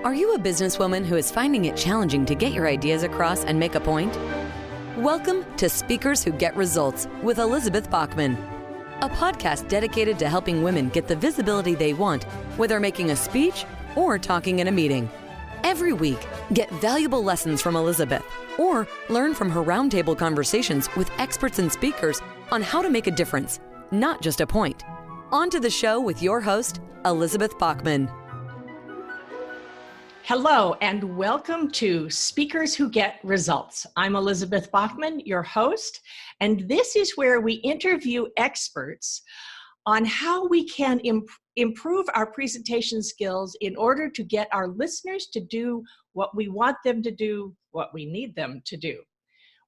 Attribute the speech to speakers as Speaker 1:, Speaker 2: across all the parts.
Speaker 1: Are you a businesswoman who is finding it challenging to get your ideas across and make a point? Welcome to Speakers Who Get Results with Elizabeth Bachman, a podcast dedicated to helping women get the visibility they want, whether making a speech or talking in a meeting. Every week, get valuable lessons from Elizabeth or learn from her roundtable conversations with experts and speakers on how to make a difference, not just a point. On to the show with your host, Elizabeth Bachman.
Speaker 2: Hello, and welcome to Speakers Who Get Results. I'm Elizabeth Bachman, your host, and this is where we interview experts on how we can improve our presentation skills in order to get our listeners to do what we want them to do, what we need them to do.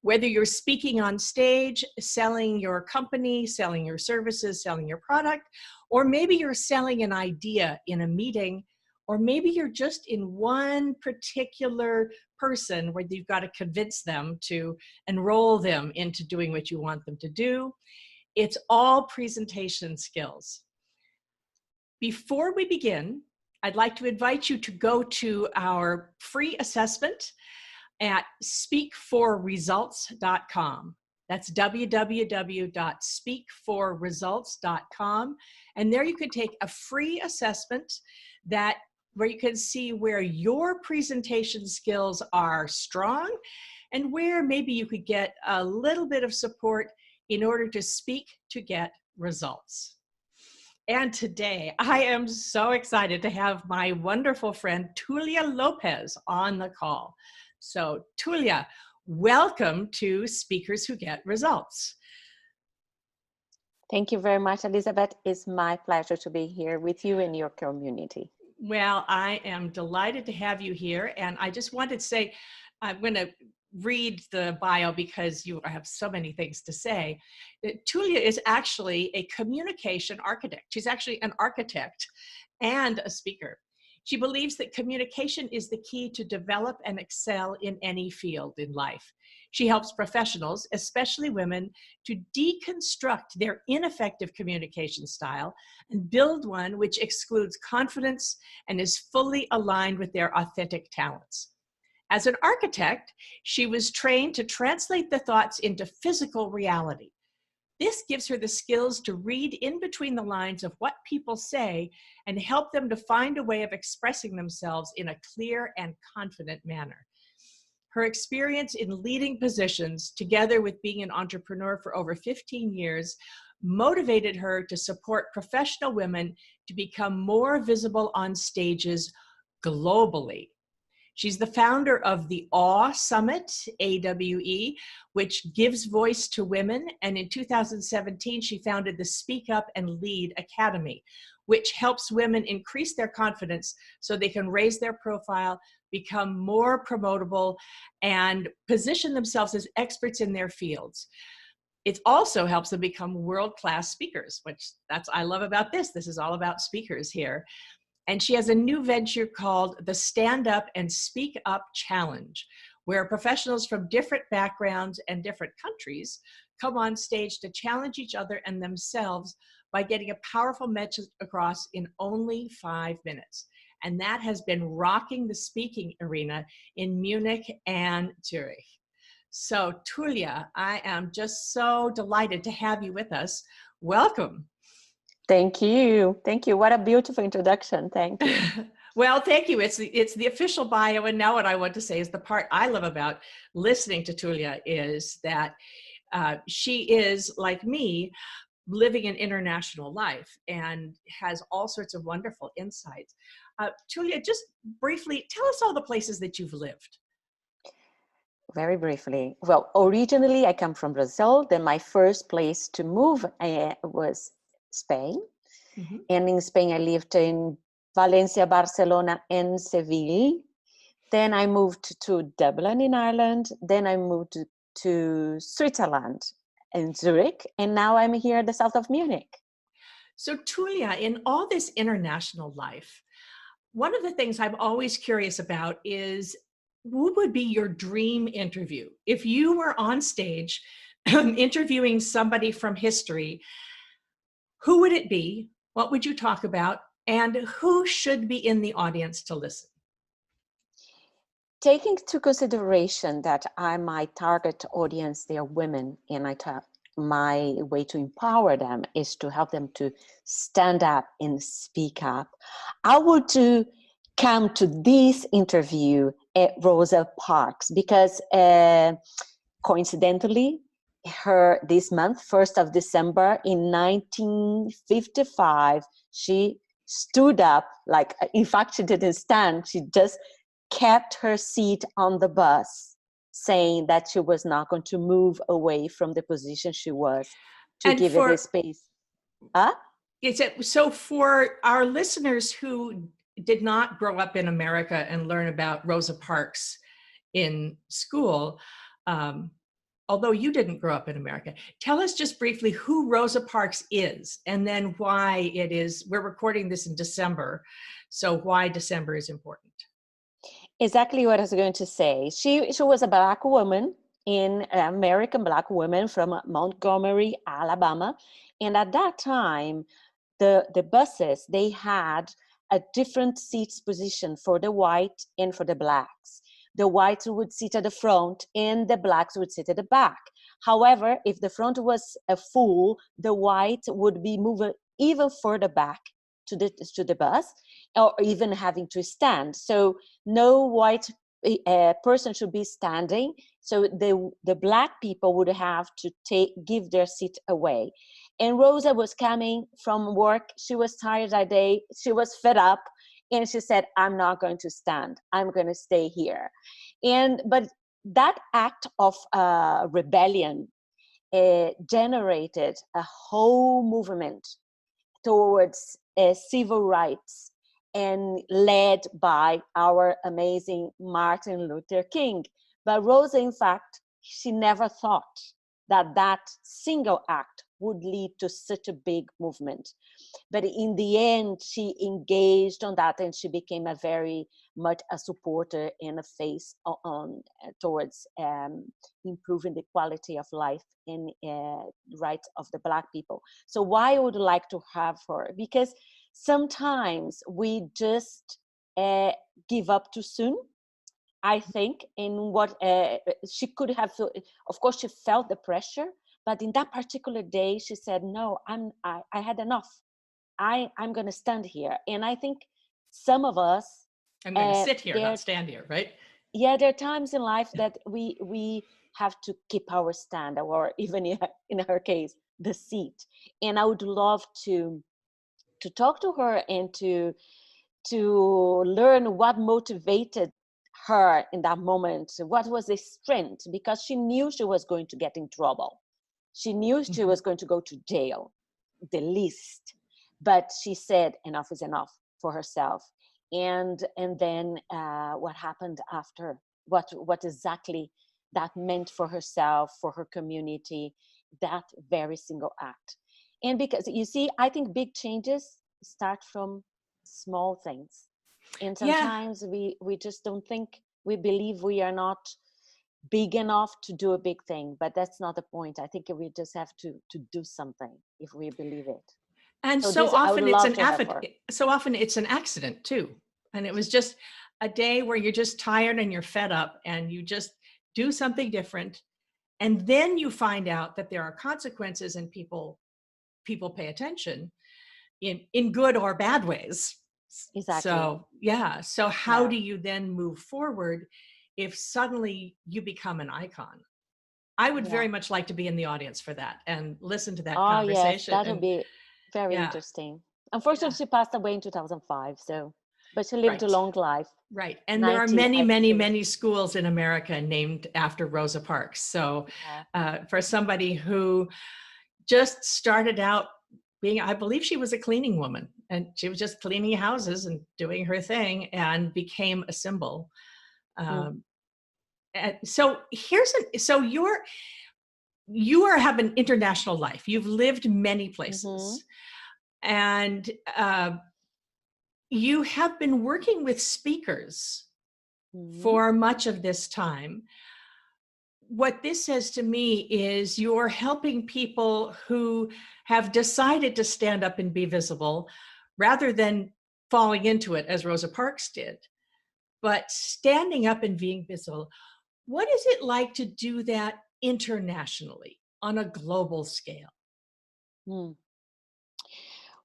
Speaker 2: Whether you're speaking on stage, selling your company, selling your services, selling your product, or maybe you're selling an idea in a meeting, or maybe you're just in one particular person where you've got to convince them to enroll them into doing what you want them to do. It's all presentation skills. Before we begin, I'd like to invite you to go to our free assessment at speakforresults.com. That's www.speakforresults.com. And there you can take a free assessment where you can see where your presentation skills are strong and where maybe you could get a little bit of support in order to speak to get results. And today I am so excited to have my wonderful friend Tulia Lopes on the call. So Tulia, welcome to Speakers Who Get Results.
Speaker 3: Thank you very much, Elizabeth. It's my pleasure to be here with you and your community.
Speaker 2: Well, I am delighted to have you here. And I just wanted to say, I'm going to read the bio because you have so many things to say. Tulia is actually a communication architect. She's actually an architect and a speaker. She believes that communication is the key to develop and excel in any field in life. She helps professionals, especially women, to deconstruct their ineffective communication style and build one which excludes confidence and is fully aligned with their authentic talents. As an architect, she was trained to translate the thoughts into physical reality. This gives her the skills to read in between the lines of what people say and help them to find a way of expressing themselves in a clear and confident manner. Her experience in leading positions, together with being an entrepreneur for over 15 years, motivated her to support professional women to become more visible on stages globally. She's the founder of the AWE Summit, AWE, which gives voice to women. And in 2017, she founded the Speak Up and Lead Academy, which helps women increase their confidence so they can raise their profile, become more promotable, and position themselves as experts in their fields. It also helps them become world-class speakers, which I love about this. This is all about speakers here. And she has a new venture called the Stand Up and Speak Up Challenge, where professionals from different backgrounds and different countries come on stage to challenge each other and themselves by getting a powerful message across in only 5 minutes. And that has been rocking the speaking arena in Munich and Zurich. So Tulia, I am just so delighted to have you with us. Welcome.
Speaker 3: Thank you. Thank you. What a beautiful introduction. Thank you.
Speaker 2: Well, thank you. It's the official bio. And now what I want to say is the part I love about listening to Tulia is that she is, like me, living an international life and has all sorts of wonderful insights. Tulia, just briefly, tell us all the places that you've lived.
Speaker 3: Very briefly. Well, originally I come from Brazil. Then my first place to move was Spain. Mm-hmm. And in Spain, I lived in Valencia, Barcelona, and Seville. Then I moved to Dublin in Ireland. Then I moved to Switzerland and Zurich. And now I'm here at the south of Munich.
Speaker 2: So Tulia, in all this international life, one of the things I'm always curious about is what would be your dream interview? If you were on stage interviewing somebody from history, who would it be? What would you talk about? And who should be in the audience to listen?
Speaker 3: taking into consideration that my target audience, they are women, and my way to empower them is to help them to stand up and speak up, I would to come to this interview at Rosa Parks because coincidentally, this month, 1st of December in 1955, she stood up, like, in fact, she didn't stand, she just kept her seat on the bus, saying that she was not going to move away from the position she was to
Speaker 2: And
Speaker 3: give it the space. Huh?
Speaker 2: So for our listeners who did not grow up in America and learn about Rosa Parks in school, although you didn't grow up in America, tell us just briefly who Rosa Parks is and then why it is, we're recording this in December, so why December is important.
Speaker 3: Exactly what I was going to say. She was a Black woman, American Black woman from Montgomery, Alabama. And at that time, the buses, they had a different seats position for the white and for the blacks. The whites would sit at the front and the blacks would sit at the back. However, if the front was full, the white would be moved even further back to the bus, or even having to stand. So no white person should be standing. So the Black people would have to give their seat away. And Rosa was coming from work. She was tired that day. She was fed up. And she said, I'm not going to stand. I'm going to stay here. But that act of rebellion generated a whole movement towards civil rights, and led by our amazing Martin Luther King. But Rosa, in fact, she never thought that single act would lead to such a big movement. But in the end, she engaged on that, and she became a very much a supporter and a face towards improving the quality of life and rights of the Black people. So why I would like to have her? Because sometimes we just give up too soon, I think, in what she could have. Of course, she felt the pressure, but in that particular day, she said, "No, I had enough. I'm going to stand here." And I think some of us,
Speaker 2: I'm going to sit here, not stand here, right?
Speaker 3: Yeah, there are times in life that we have to keep our stand, or even in her case, the seat. And I would love to talk to her and to learn what motivated her in that moment. What was the strength? Because she knew she was going to get in trouble. She knew she was going to go to jail, the least. But she said enough is enough for herself. And then what happened after? What exactly that meant for herself, for her community, that very single act. And because you see, I think big changes start from small things. And sometimes we just don't think, we believe we are not big enough to do a big thing, but that's not the point. I think we just have to do something if we believe it.
Speaker 2: And so often it's an accident too. And it was just a day where you're just tired and you're fed up and you just do something different. And then you find out that there are consequences and people pay attention in good or bad ways.
Speaker 3: Exactly.
Speaker 2: So, yeah. So how do you then move forward if suddenly you become an icon? I would very much like to be in the audience for that and listen to that conversation.
Speaker 3: Yes, that would be very interesting. Unfortunately, she passed away in 2005. But she lived a long life.
Speaker 2: Right. And there are many schools in America named after Rosa Parks. So for somebody who just started out I believe she was a cleaning woman, and she was just cleaning houses and doing her thing and became a symbol. And so you have an international life. You've lived many places, and you have been working with speakers for much of this time. What this says to me is you're helping people who have decided to stand up and be visible rather than falling into it as Rosa Parks did. but standing up and being visible, what is it like to do that internationally on a global scale?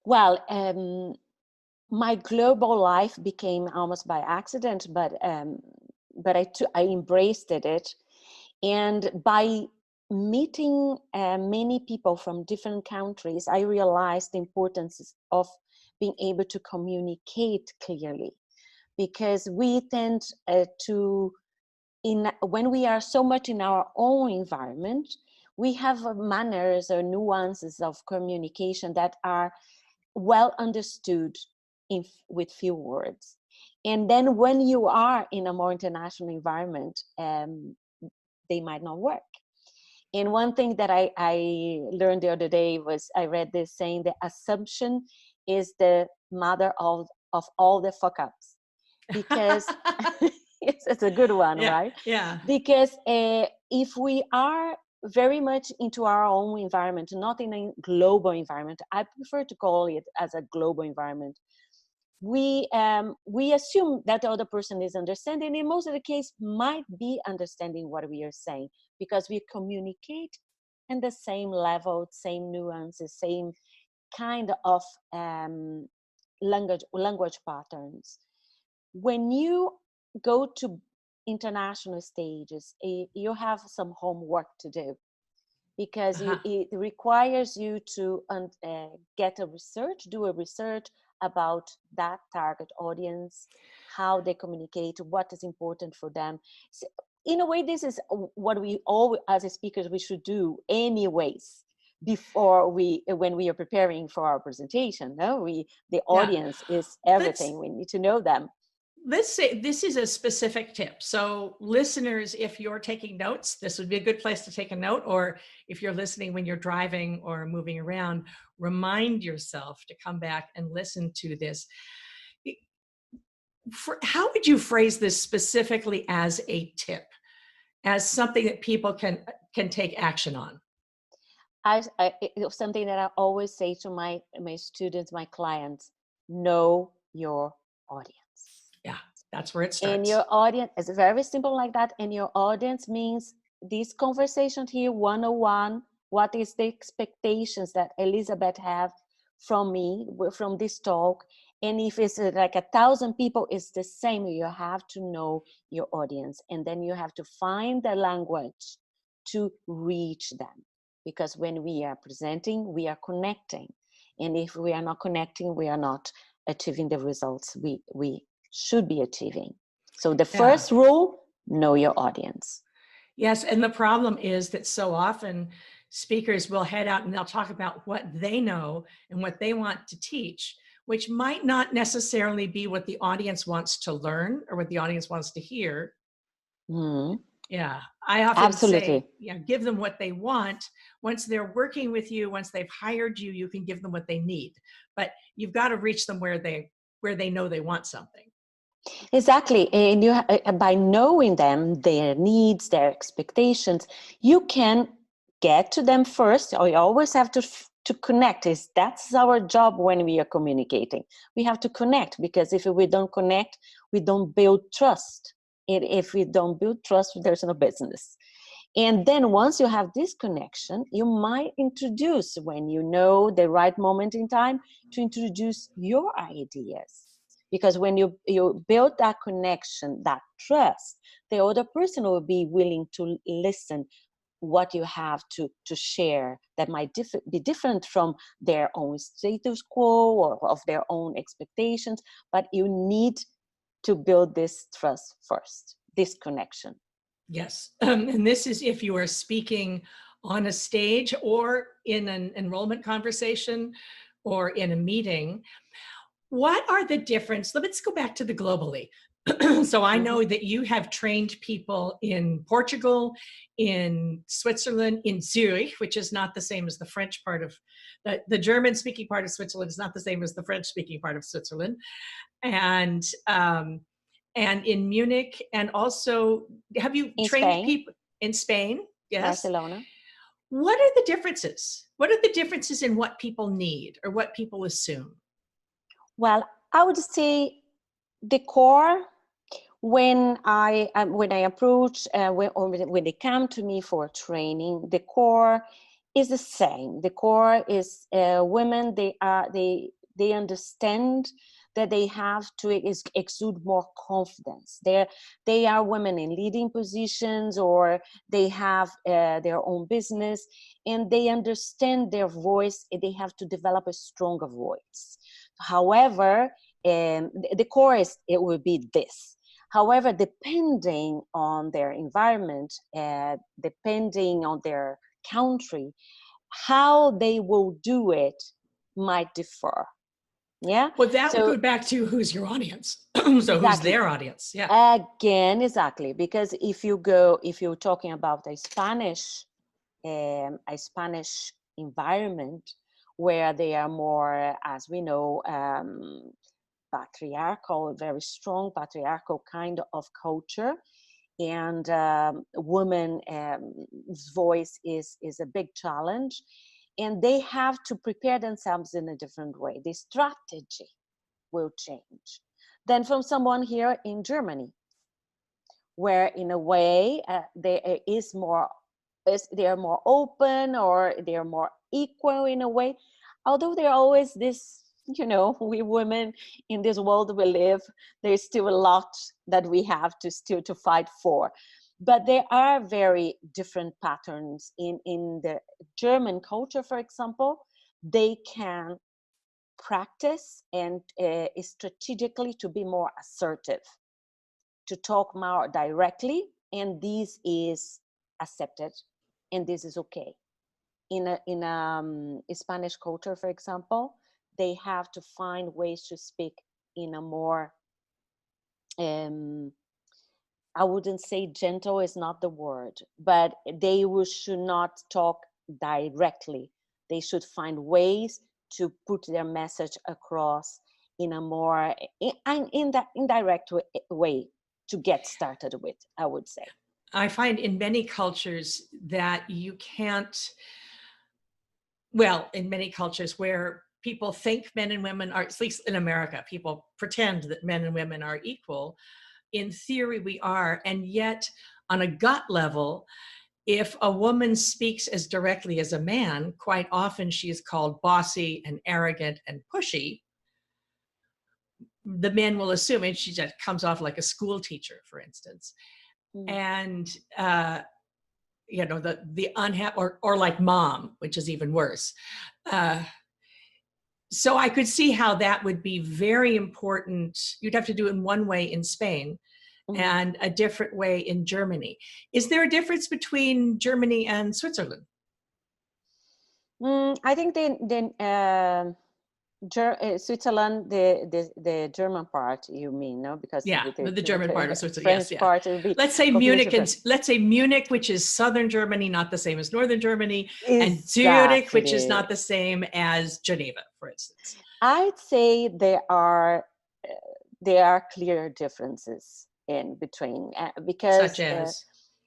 Speaker 3: Well, my global life became almost by accident, but I embraced it, and by meeting many people from different countries, I realized the importance of being able to communicate clearly, because we tend when we are so much in our own environment, we have manners or nuances of communication that are well understood with few words. And then when you are in a more international environment, they might not work. And one thing that I learned the other day was, I read this saying that assumption is the mother of all the fuck ups, because it's a good one,
Speaker 2: Yeah,
Speaker 3: right?
Speaker 2: yeah.
Speaker 3: Because if we are very much into our own environment, not in a global environment, I prefer to call it as a global environment, we assume that the other person is understanding, in most of the case might be understanding what we are saying, because we communicate in the same level, same nuances, same kind of language patterns. When you go to international stages, you have some homework to do, because
Speaker 2: Uh-huh.
Speaker 3: it requires you to do a research about that target audience, how they communicate, what is important for them. So in a way, this is what we all, as speakers, we should do anyways, when we are preparing for our presentation. No, the
Speaker 2: Yeah.
Speaker 3: audience is
Speaker 2: Let's
Speaker 3: everything. We need to know them.
Speaker 2: let's say this is a specific tip. So listeners, if you're taking notes, this would be a good place to take a note. Or if you're listening when you're driving or moving around, remind yourself to come back and listen to this. How would you phrase this specifically as a tip, as something that people can take action on?
Speaker 3: It's something that I always say to my students, my clients: know your audience.
Speaker 2: Yeah, that's where it
Speaker 3: And
Speaker 2: starts.
Speaker 3: your audience is very simple like that. And your audience means this conversation here, 101. What is the expectations that Elizabeth have from me, from this talk? And if it's like 1,000 people, it's the same. You have to know your audience, and then you have to find the language to reach them. Because when we are presenting, we are connecting. And if we are not connecting, we are not achieving the results we should be achieving. So the
Speaker 2: Yeah.
Speaker 3: first rule: know your audience.
Speaker 2: Yes, and the problem is that so often speakers will head out and they'll talk about what they know and what they want to teach, which might not necessarily be what the audience wants to learn or what the audience wants to hear.
Speaker 3: Mm,
Speaker 2: Yeah, I often
Speaker 3: absolutely.
Speaker 2: say, give them what they want. Once they're working with you, once they've hired you, you can give them what they need. But you've got to reach them where they know they want something.
Speaker 3: Exactly. And by knowing them, their needs, their expectations, you can get to them first. Or you always have to connect. That's our job when we are communicating. We have to connect, because if we don't connect, we don't build trust. And if we don't build trust, there's no business. And then once you have this connection, you might introduce, when you know the right moment in time, to introduce your ideas. Because when you build that connection, that trust, the other person will be willing to listen what you have to share, that might be different from their own status quo or of their own expectations. But you need to build this trust first, this connection.
Speaker 2: Yes, and this is if you are speaking on a stage or in an enrollment conversation or in a meeting. What are the difference? Let's go back to the globally. So I know that you have trained people in Portugal, in Switzerland, in Zurich, which is not the same as the French part of the German speaking part of Switzerland is not the same as the French speaking part of Switzerland. And in Munich, and also, have you
Speaker 3: In
Speaker 2: trained
Speaker 3: Spain,
Speaker 2: people in Spain? Yes.
Speaker 3: Barcelona.
Speaker 2: What are the differences? What are the differences in what people need or what people assume?
Speaker 3: Well, I would say the core, when I approach, when they come to me for training, the core is the same. The core is women. They understand that they have to exude more confidence. They are women in leading positions, or they have their own business, and they understand their voice. They have to develop a stronger voice. However, the core it will be this. However, depending on their environment, depending on their country, how they will do it might differ. Yeah.
Speaker 2: Well, that would
Speaker 3: So
Speaker 2: go back to who's your audience. So
Speaker 3: exactly.
Speaker 2: who's their audience? Yeah.
Speaker 3: Again, exactly. Because if you're talking about a Spanish environment where they are more, as we know, patriarchal, very strong patriarchal kind of culture, and women's voice is a big challenge, and they have to prepare themselves in a different way. The strategy will change than from someone here in Germany, where in a way they are more open, or they are more equal in a way, although there are always this, we women in this world we live, there's still a lot that we have to still to fight for. But there are very different patterns in the German culture. For example, they can practice and strategically to be more assertive, to talk more directly, and this is accepted, and this is okay. In a Spanish culture, for example, they have to find ways to speak in a more, I wouldn't say gentle is not the word, but should not talk directly. They should find ways to put their message across in a more in that indirect way to get started with, I would say.
Speaker 2: I find in many cultures that you can't, well, in many cultures where people think men and women are, at least in America, people pretend that men and women are equal. In theory, we are. And yet, on a gut level, if a woman speaks as directly as a man, quite often she is called bossy and arrogant and pushy. The men will assume, and she just comes off like a school teacher, for instance. And, the unhappy, or like mom, which is even worse. So I could see how that would be very important. You'd have to do it in one way in Spain and a different way in Germany. Is there a difference between Germany and Switzerland?
Speaker 3: I think Switzerland, the German part, you mean, no? Because
Speaker 2: the German part of Switzerland,
Speaker 3: French
Speaker 2: yes,
Speaker 3: part will be.
Speaker 2: Let's say Munich, which is southern Germany, not the same as northern Germany, and Zurich, which is not the same as Geneva, for instance.
Speaker 3: I'd say there are clear differences in between, because
Speaker 2: such as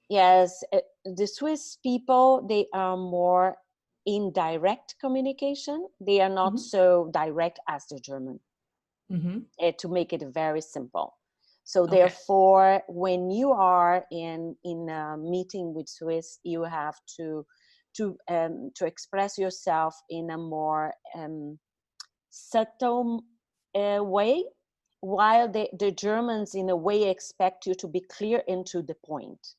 Speaker 3: yes, the Swiss people, they are more in direct communication. They are not so direct as the German, to make it very simple. So therefore, when you are in a meeting with Swiss, you have to express yourself in a more subtle way, while the Germans in a way expect you to be clear and to the point.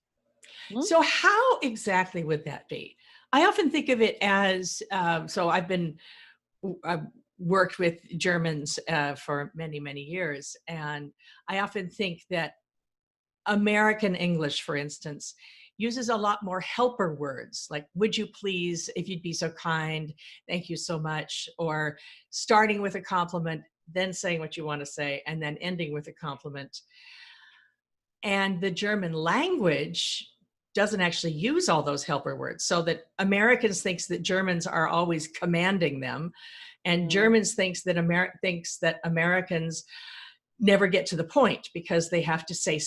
Speaker 2: So how exactly would that be? I often think of it as, so I've worked with Germans for many, many years. And I often think that American English, for instance, uses a lot more helper words, like, would you please, if you'd be so kind, thank you so much, or starting with a compliment, then saying what you want to say, and then ending with a compliment. And the German language doesn't actually use all those helper words, so that Americans thinks that Germans are always commanding them, and Germans thinks that Americans never get to the point because they have to say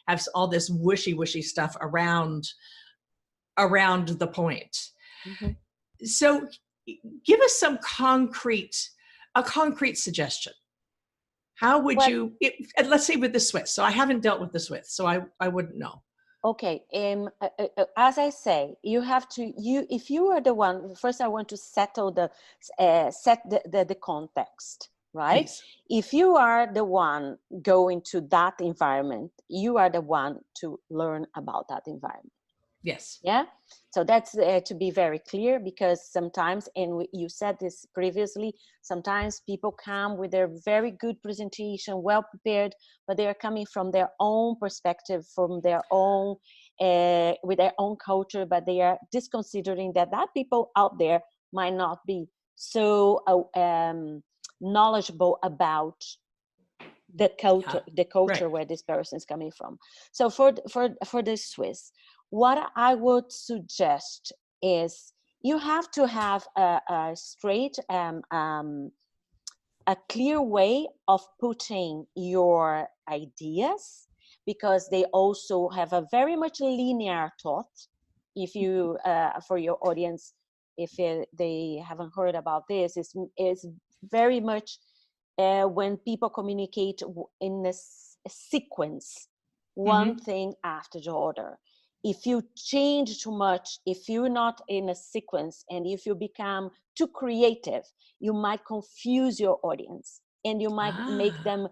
Speaker 2: have all this wishy-washy stuff around the point. So give us a concrete suggestion. How would
Speaker 3: Well,
Speaker 2: you, let's say with the Swiss. So I haven't dealt with the Swiss, so I wouldn't know.
Speaker 3: okay. As I say, you have to, if you are the one, first I want to settle set the context, right?
Speaker 2: Please.
Speaker 3: If you are the one going to that environment, you are the one to learn about that environment.
Speaker 2: Yes.
Speaker 3: Yeah. So that's to be very clear, because sometimes, and you said this previously, sometimes people come with their very good presentation, well prepared, but they are coming from their own perspective, from their own, with their own culture, but they are disconsidering that people out there might not be so knowledgeable about the culture
Speaker 2: Right.
Speaker 3: where this person is coming from. So for the Swiss, what I would suggest is you have to have a straight, a clear way of putting your ideas, because they also have a very much linear thought. If you, for your audience, if they haven't heard about this, is very much when people communicate in a sequence, one thing after the other. If you change too much, if you're not in a sequence, and if you become too creative, you might confuse your audience, and you might make them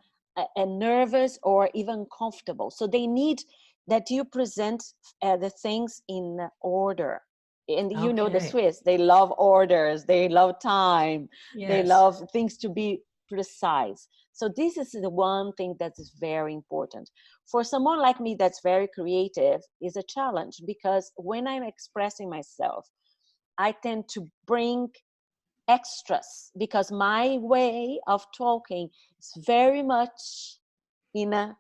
Speaker 3: nervous or even comfortable. So they need that you present the things in order. And you know the Swiss, they love orders, they love time, they love things to be precise. So this is the one thing that is very important. For someone like me that's very creative, is a challenge, because when I'm expressing myself, I tend to bring extras, because my way of talking is very much in a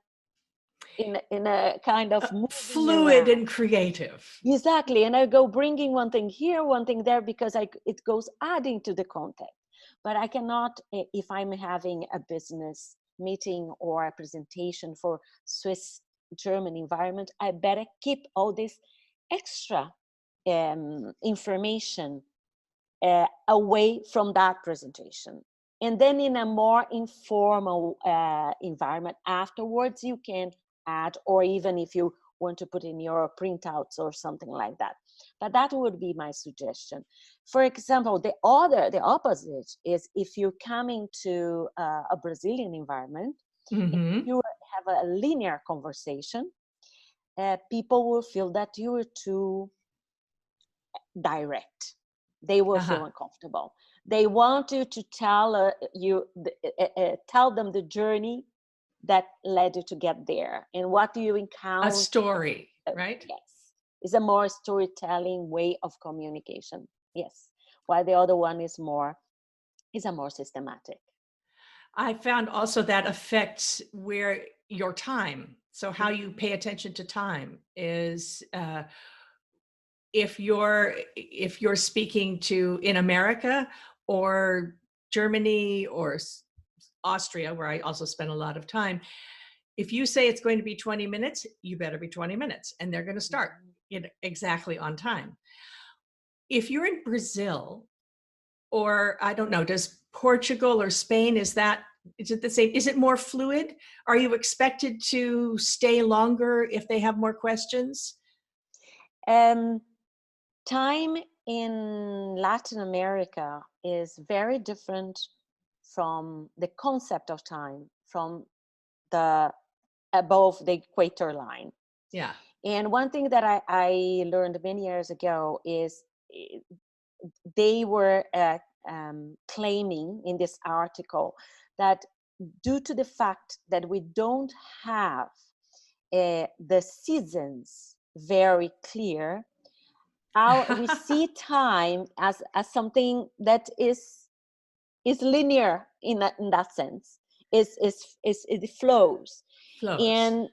Speaker 3: kind of
Speaker 2: fluid and creative.
Speaker 3: Exactly. And I go bringing one thing here, one thing there, because it goes adding to the context. But I cannot, if I'm having a business meeting or a presentation for Swiss German environment, I better keep all this extra information away from that presentation. And then in a more informal environment afterwards, you can add, or even if you want to put in your printouts or something like that. But that would be my suggestion. For example, the opposite is if you're coming to a Brazilian environment, if you have a linear conversation, people will feel that you are too direct. They will feel uncomfortable. They want you to tell tell them the journey that led you to get there, and what do you encounter.
Speaker 2: A story, right?
Speaker 3: Yes, it's a more storytelling way of communication. Yes, while the other one is a more systematic.
Speaker 2: I found also that affects where your time. So how you pay attention to time is if you're speaking to in America or Germany or Austria, where I also spend a lot of time, if you say it's going to be 20 minutes, you better be 20 minutes, and they're going to start exactly on time. If you're in Brazil, or I don't know, does Portugal or Spain, is it the same? Is it more fluid? Are you expected to stay longer if they have more questions?
Speaker 3: Time in Latin America is very different from the concept of time from the above the equator line.
Speaker 2: Yeah.
Speaker 3: And one thing that I learned many years ago is they were claiming in this article that due to the fact that we don't have the seasons very clear, we see time as something that is linear in that sense. It flows. And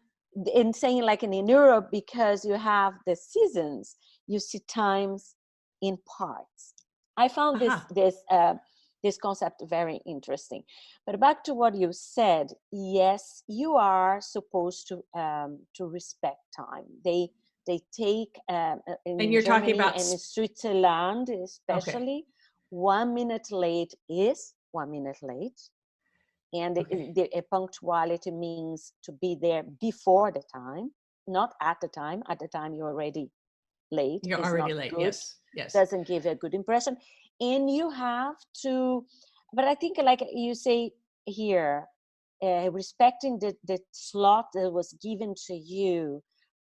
Speaker 3: in saying like in Europe, because you have the seasons, you see times in parts. I found this concept very interesting. But back to what you said, yes, you are supposed to respect time. They take in
Speaker 2: and you're
Speaker 3: Germany
Speaker 2: talking about
Speaker 3: and in Switzerland especially, 1 minute late is 1 minute late. And
Speaker 2: Okay.
Speaker 3: the punctuality means to be there before the time, not at the time. At the time you're already late.
Speaker 2: You're
Speaker 3: It's
Speaker 2: already
Speaker 3: not
Speaker 2: late.
Speaker 3: good.
Speaker 2: Yes. Yes.
Speaker 3: Doesn't give a good impression. And you have to, but I think like you say here, respecting the slot that was given to you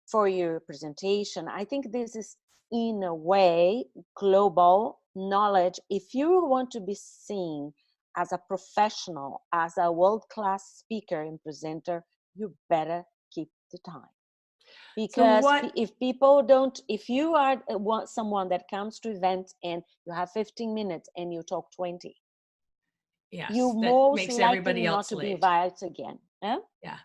Speaker 3: for your presentation. I think this is in a way global knowledge. If you want to be seen as a professional, as a world-class speaker and presenter, you better keep the time.
Speaker 2: So
Speaker 3: Because
Speaker 2: what,
Speaker 3: if people don't, if you are someone that comes to events and you have 15 minutes and you talk 20, you
Speaker 2: yes, that
Speaker 3: most
Speaker 2: makes
Speaker 3: likely
Speaker 2: everybody
Speaker 3: not
Speaker 2: else
Speaker 3: to be
Speaker 2: late.
Speaker 3: invited again. Eh?
Speaker 2: Yeah.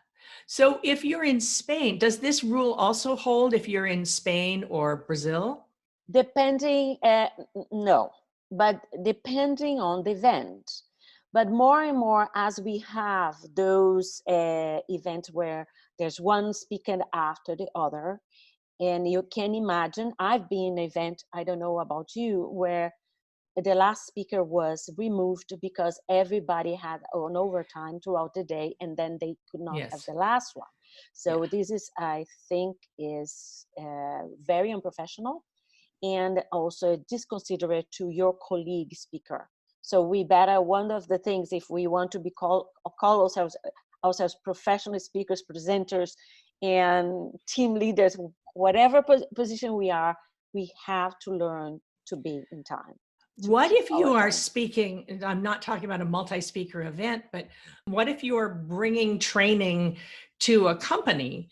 Speaker 2: So if you're in Spain, does this rule also hold if you're in Spain or Brazil?
Speaker 3: Depending, no, but depending on the event. But more and more, as we have those events where there's one speaker after the other, and you can imagine, I've been in an event, I don't know about you, where the last speaker was removed because everybody had an overtime throughout the day, and then they could not have
Speaker 2: Yes.
Speaker 3: the last one.
Speaker 2: Yeah.
Speaker 3: So this is, I think, is very unprofessional, and also disconsiderate to your colleague speaker. So we better, one of the things, if we want to be call ourselves professional speakers, presenters, and team leaders, whatever position we are, we have to learn to be in time, to
Speaker 2: What
Speaker 3: keep
Speaker 2: if
Speaker 3: our
Speaker 2: you are
Speaker 3: time.
Speaker 2: speaking, and I'm not talking about a multi-speaker event, but what if you're bringing training to a company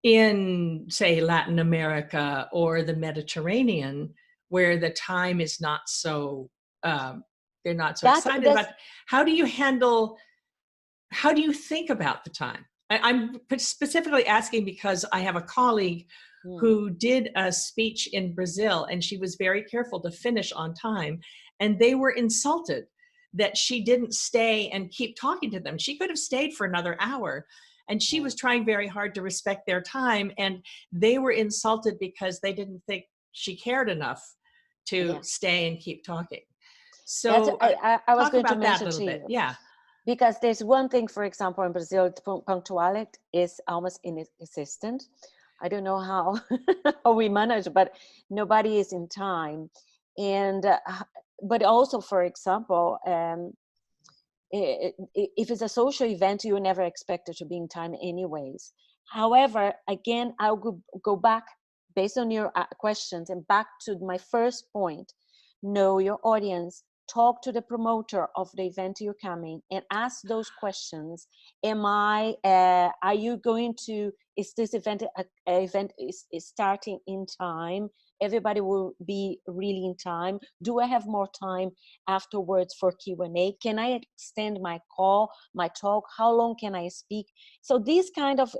Speaker 2: in, say, Latin America or the Mediterranean, where the time is not so, they're not so excited
Speaker 3: That's
Speaker 2: about, how do you handle, how do you think about the time? I'm specifically asking because I have a colleague who did a speech in Brazil, and she was very careful to finish on time, and they were insulted that she didn't stay and keep talking to them. She could have stayed for another hour, and she was trying very hard to respect their time, and they were insulted because they didn't think she cared enough to
Speaker 3: yeah.
Speaker 2: stay and keep talking.
Speaker 3: That's
Speaker 2: So
Speaker 3: I was
Speaker 2: talk
Speaker 3: going to
Speaker 2: about that a
Speaker 3: mention
Speaker 2: little
Speaker 3: to
Speaker 2: bit.
Speaker 3: you.
Speaker 2: Yeah.
Speaker 3: Because there's one thing, for example, in Brazil, punctuality is almost inexistent. I don't know how, how we manage, but nobody is in time. And, but also, for example, if it's a social event, you're never expected to be in time anyways. However, again, I'll go back based on your questions and back to my first point. Know your audience, talk to the promoter of the event you're coming and ask those questions. Are you going to, is this event, event is starting in time? Everybody will be really in time. Do I have more time afterwards for Q&A? Can I extend my call, my talk? How long can I speak? So these kind of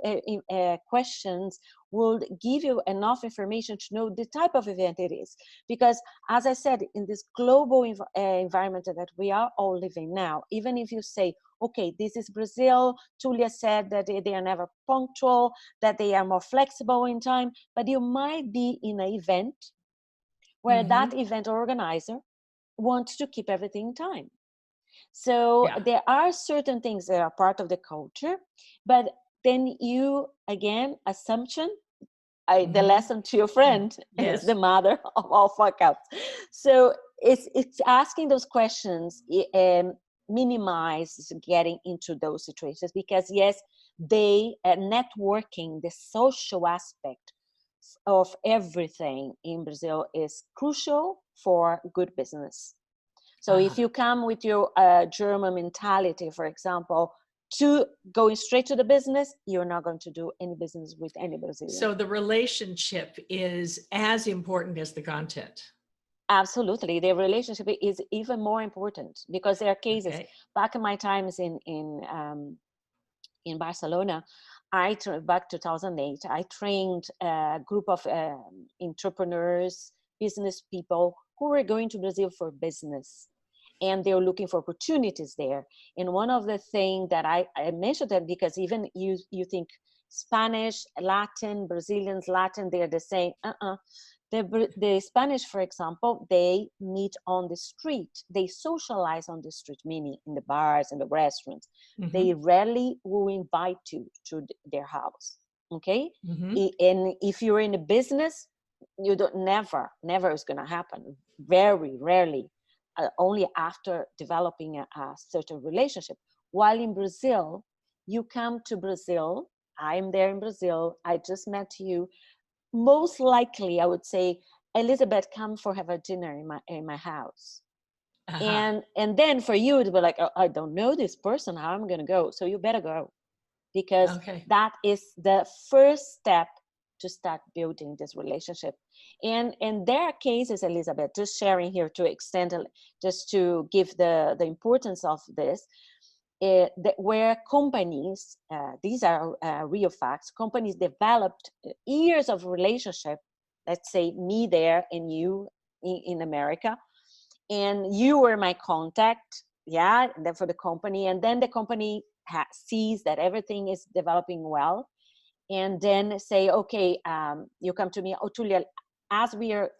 Speaker 3: questions will give you enough information to know the type of event it is. Because as I said, in this global environment that we are all living now, even if you say, okay, this is Brazil, Tulia said that they are never punctual, that they are more flexible in time, but you might be in an event where that event organizer wants to keep everything in time. So
Speaker 2: Yeah.
Speaker 3: there are certain things that are part of the culture, but then you, again, assumption, the lesson to your friend is the
Speaker 2: Yes.
Speaker 3: mother of all fuck ups. So it's asking those questions minimize getting into those situations, because yes, they networking, the social aspect of everything in Brazil is crucial for good business. So if you come with your German mentality, for example, to going straight to the business, you're not going to do any business with any Brazilian.
Speaker 2: So the relationship is as important as the content.
Speaker 3: Absolutely. The relationship is even more important, because there are cases, back in my times in Barcelona, back 2008, I trained a group of entrepreneurs, business people who were going to Brazil for business. and they're looking for opportunities there. And one of the things that I mentioned that because even you think Spanish, Latin, Brazilians, Latin, they're the same. The Spanish, for example, they meet on the street. They socialize on the street, meaning in the bars and the restaurants. Mm-hmm. They rarely will invite you to their house. Okay? Mm-hmm. And if you're in a business, you don't never is going to happen. Very rarely, only after developing a certain relationship. While in Brazil, you come to Brazil. I'm there in Brazil. I just met you. Most likely, I would say, Elizabeth, come for have a dinner in my house. Uh-huh. And then for you to be like, oh, I don't know this person, how I'm going to go? So you better go, because that is the first step to start building this relationship. And there are cases, Elizabeth, just sharing here to extend, just to give the importance of this, where companies, these are real facts, companies developed years of relationship, let's say me there and you in America, and you were my contact, and then for the company, and then the company sees that everything is developing well, and then say, okay, you come to me, oh, Tulia, as we are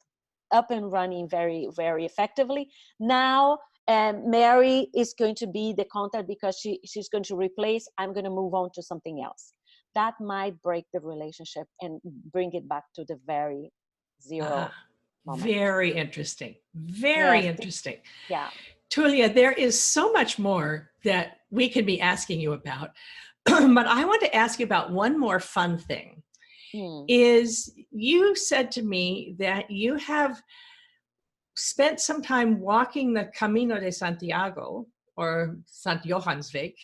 Speaker 3: up and running very, very effectively, now Mary is going to be the contact because she's going to replace, I'm going to move on to something else. That might break the relationship and bring it back to the very zero moment.
Speaker 2: Very interesting. Very interesting.
Speaker 3: Yeah.
Speaker 2: Tulia, there is so much more that we could be asking you about, but I want to ask you about one more fun thing. Is you said to me that you have spent some time walking the Camino de Santiago, or Sant Johansweg,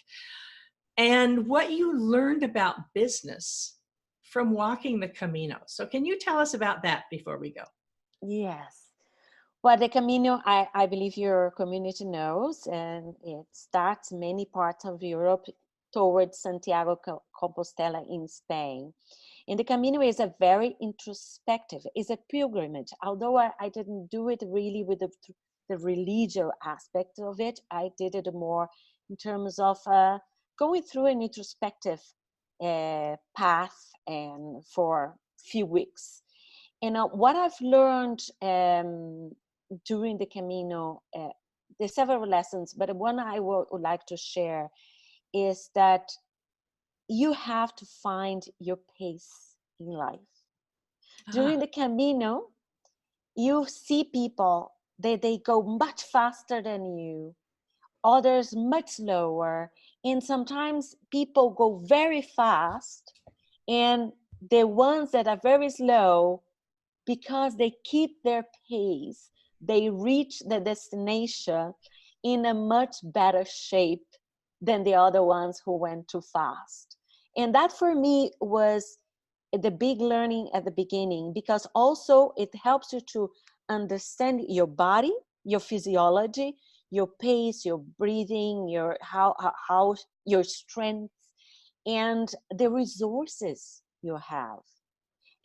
Speaker 2: and what you learned about business from walking the Camino. So can you tell us about that before we go?
Speaker 3: Yes. Well, the Camino, I believe your community knows, and it starts many parts of Europe towards Santiago Compostela in Spain. And the Camino is a very introspective, it's a pilgrimage. Although I didn't do it really with the religious aspect of it, I did it more in terms of going through an introspective path and for a few weeks. And what I've learned during the Camino, there's several lessons, but one I would like to share is that you have to find your pace in life. During the Camino, you see people, they go much faster than you, others much slower, and sometimes people go very fast, and the ones that are very slow, because they keep their pace, they reach the destination in a much better shape than the other ones who went too fast. And that for me was the big learning at the beginning, because also it helps you to understand your body, your physiology, your pace, your breathing, your how your strength, and the resources you have.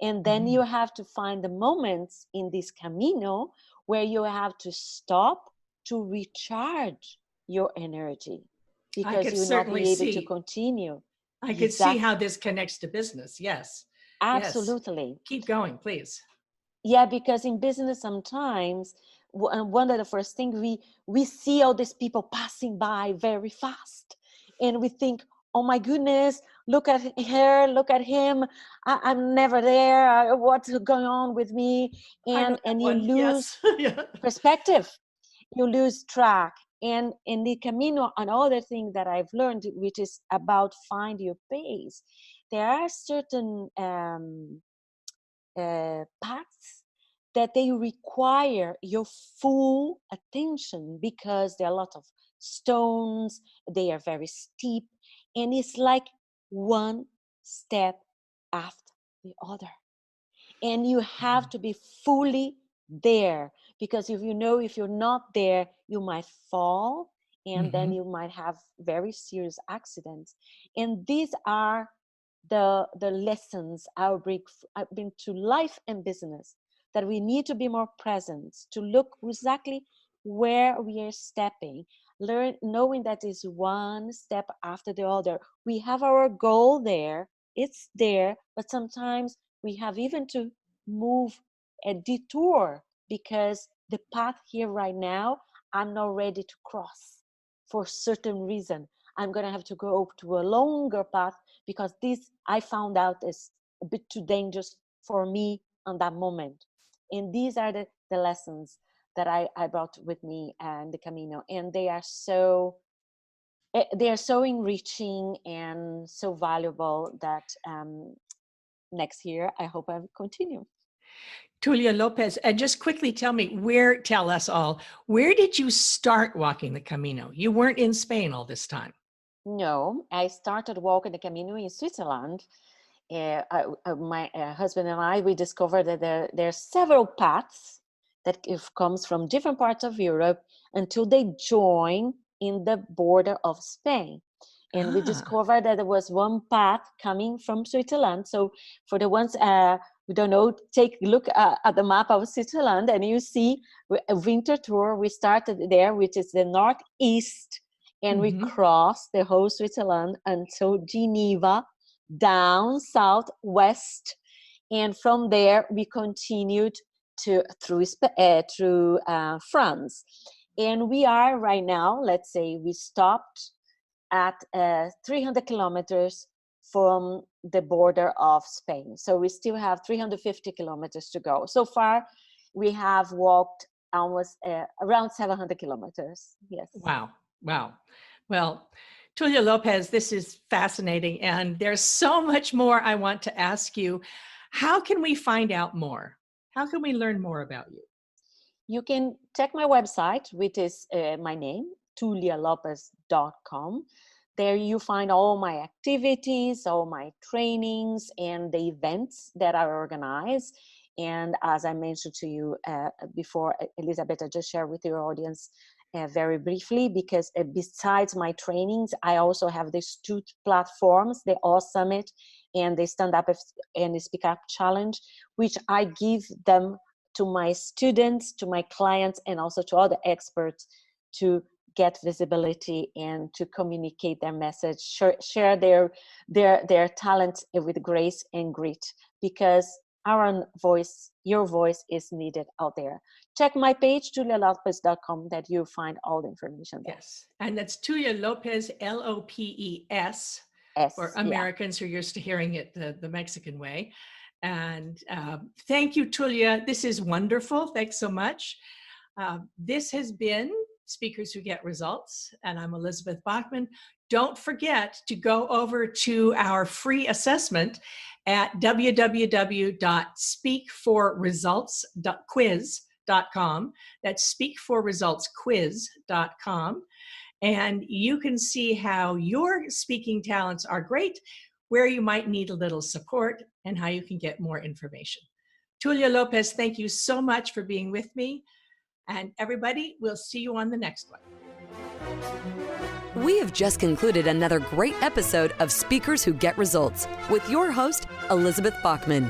Speaker 3: And then you have to find the moments in this Camino where you have to stop to recharge your energy, because you'll not be able to continue.
Speaker 2: I could see how this connects to business. Yes.
Speaker 3: Absolutely.
Speaker 2: Yes. Keep going, please.
Speaker 3: Yeah, because in business sometimes, one of the first things we see all these people passing by very fast, and we think, oh my goodness, look at her, look at him, I'm never there, what's going on with me? And you lose perspective, you lose track. And in the Camino, another thing that I've learned, which is about find your pace, there are certain paths that they require your full attention, because there are a lot of stones, they are very steep, and it's like one step after the other, and you have to be fully there, because if you're not there, you might fall, and then you might have very serious accidents. And these are the lessons I bring to life and business, that we need to be more present, to look exactly where we are stepping, knowing that is one step after the other. We have our goal there, it's there, but sometimes we have even to move a detour because the path here right now, I'm not ready to cross for certain reason. I'm going to have to go to a longer path because this I found out is a bit too dangerous for me on that moment. And these are the lessons that I brought with me and the Camino, and they are so enriching and so valuable that next year I hope I will continue.
Speaker 2: Tulia Lopes, and just quickly tell us all, where did you start walking the Camino? You weren't in Spain all this time.
Speaker 3: No, I started walking the Camino in Switzerland. My husband and I, we discovered that there are several paths that comes from different parts of Europe until they join in the border of Spain. And we discovered that there was one path coming from Switzerland. So for the ones who don't know, take a look at the map of Switzerland and you see a winter tour. We started there, which is the northeast, and we crossed the whole Switzerland until Geneva, down southwest, and from there we continued through France. And we are right now, let's say we stopped at 300 kilometers from the border of Spain. So we still have 350 kilometers to go. So far, we have walked almost around 700 kilometers. Yes.
Speaker 2: Wow. Well, Tulia Lopes, this is fascinating. And there's so much more I want to ask you. How can we find out more? How can we learn more about you?
Speaker 3: You can check my website, which is my name, tulialopes.com. There you find all my activities, all my trainings, and the events that are organized. And as I mentioned to you before, Elizabeth, I just shared with your audience very briefly, because besides my trainings, I also have these two platforms, the All Summit and the Stand Up and the Speak Up Challenge, which I give them to my students, to my clients, and also to other experts to get visibility and to communicate their message, share their talent with grace and grit, because your voice is needed out there. Check my page, tulialopes.com, that you'll find all the information there.
Speaker 2: Yes, and that's Tulia Lopes, Lopes, for Americans who are used to hearing it the Mexican way. And thank you, Tulia. This is wonderful. Thanks so much. This has been Speakers Who Get Results, and I'm Elizabeth Bachman. Don't forget to go over to our free assessment at www.speakforresultsquiz.com. That's speakforresultsquiz.com. And you can see how your speaking talents are great, where you might need a little support, and how you can get more information. Tulia Lopes, thank you so much for being with me. And everybody, we'll see you on the next one.
Speaker 1: We have just concluded another great episode of Speakers Who Get Results with your host, Elizabeth Bachman.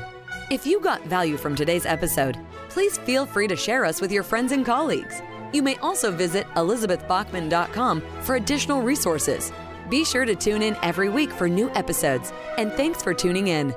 Speaker 1: If you got value from today's episode, please feel free to share us with your friends and colleagues. You may also visit elizabethbachman.com for additional resources. Be sure to tune in every week for new episodes, and thanks for tuning in.